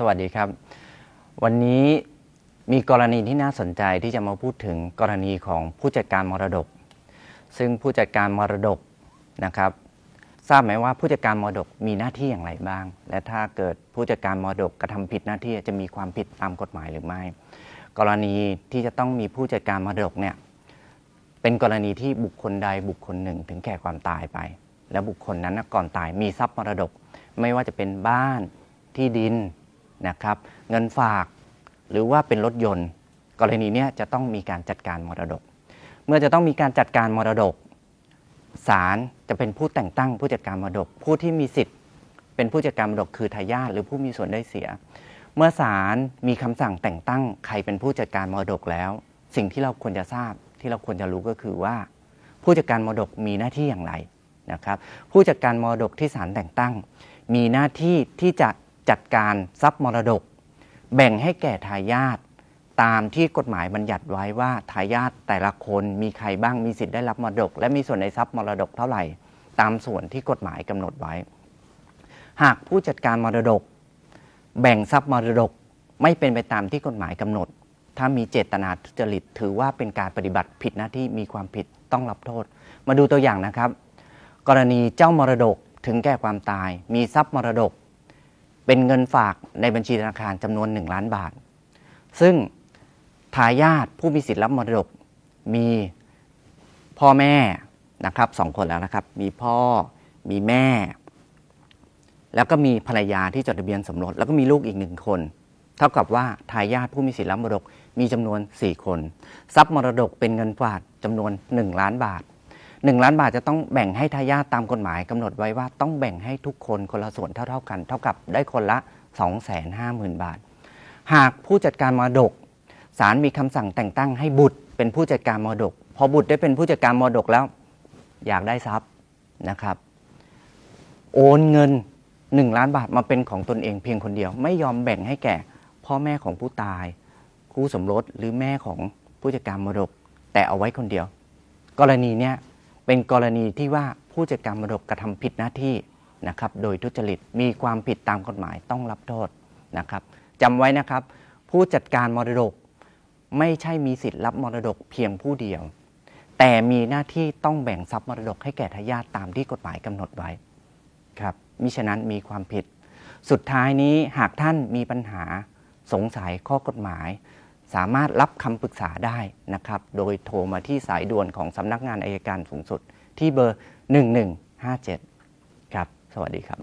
สวัสดีครับวันนี้มีกรณีที่น่าสนใจที่จะมาพูดถึงกรณีของผู้จัดการมรดกซึ่งผู้จัดการมรดกนะครับทราบไหมว่าผู้จัดการมรดกมีหน้าที่อย่างไรบ้างและถ้าเกิดผู้จัดการมรดกกระทำผิดหน้าที่จะมีความผิดตามกฎหมายหรือไม่กรณีที่จะต้องมีผู้จัดการมรดกเนี่ยเป็นกรณีที่บุคคลใดบุคคลหนึ่งถึงแก่ความตายไปและบุคคลนั้นก่อนตายมีทรัพย์มรดกไม่ว่าจะเป็นบ้านที่ดินนะครับเงินฝากหรือว่าเป็นรถยนต์กรณีนี้จะต้องมีการจัดการมรดกเมื่อจะต้องมีการจัดการมรดกศาลจะเป็นผู้แต่งตั้งผู้จัดการมรดกผู้ที่มีสิทธิ์เป็นผู้จัดการมรดกคือทายาทหรือผู้มีส่วนได้เสียเมื่อศาลมีคำสั่งแต่งตั้งใครเป็นผู้จัดการมรดกแล้วสิ่งที่เราควรจะทราบที่เราควรจะรู้ก็คือว่าผู้จัดการมรดกมีหน้าที่อย่างไรนะครับผู้จัดการมรดกที่ศาลแต่งตั้งมีหน้าที่ที่จะจัดการทรัพย์มรดกแบ่งให้แก่ทายาทตามที่กฎหมายบัญญัติไว้ว่าทายาทแต่ละคนมีใครบ้างมีสิทธิ์ได้รับมรดกและมีส่วนในทรัพย์มรดกเท่าไหร่ตามส่วนที่กฎหมายกำหนดไว้หากผู้จัดการมรดกแบ่งทรัพย์มรดกไม่เป็นไปตามที่กฎหมายกำหนดถ้ามีเจตนาทุจริตถือว่าเป็นการปฏิบัติผิดหน้าที่มีความผิดต้องรับโทษมาดูตัวอย่างนะครับกรณีเจ้ามรดกถึงแก่ความตายมีทรัพย์มรดกเป็นเงินฝากในบัญชีธนาคารจำนวน1 ล้านบาทซึ่งทายาทผู้มีสิทธิ์รับมรดกมีพ่อแม่นะครับ2 คนแล้วนะครับมีพ่อมีแม่แล้วก็มีภรรยาที่จดทะเบียนสมรสแล้วก็มีลูกอีก1 คนเท่ากับว่าทายาทผู้มีสิทธิ์รับมรดกมีจำนวน4 คนทรัพย์มรดกเป็นเงินฝากจำนวน1 ล้านบาท1 ล้านบาทจะต้องแบ่งให้ทายาทตามกฎหมายกำหนดไว้ว่าต้องแบ่งให้ทุกคนคนละส่วนเท่ากันเท่ากับได้คนละ 250,000 บาทหากผู้จัดการมรดกศาลมีคำสั่งแต่งตั้งให้บุตรเป็นผู้จัดการมรดกพอบุตรได้เป็นผู้จัดการมรดกแล้วอยากได้ทรัพย์นะครับโอนเงิน1 ล้านบาทมาเป็นของตนเองเพียงคนเดียวไม่ยอมแบ่งให้แก่พ่อแม่ของผู้ตายคู่สมรสหรือแม่ของผู้จัดการมรดกแต่เอาไว้คนเดียวกรณีเนี้ยเป็นกรณีที่ว่าผู้จัดการมรดกกระทำผิดหน้าที่นะครับโดยทุจริตมีความผิดตามกฎหมายต้องรับโทษนะครับจำไว้นะครับผู้จัดการมรดกไม่ใช่มีสิทธิ์รับมรดกเพียงผู้เดียวแต่มีหน้าที่ต้องแบ่งทรัพย์มรดกให้แก่ทายาทตามที่กฎหมายกำหนดไว้ครับมิฉะนั้นมีความผิดสุดท้ายนี้หากท่านมีปัญหาสงสัยข้อกฎหมายสามารถรับคำปรึกษาได้นะครับโดยโทรมาที่สายด่วนของสำนักงานอัยการสูงสุดที่เบอร์1157ครับสวัสดีครับ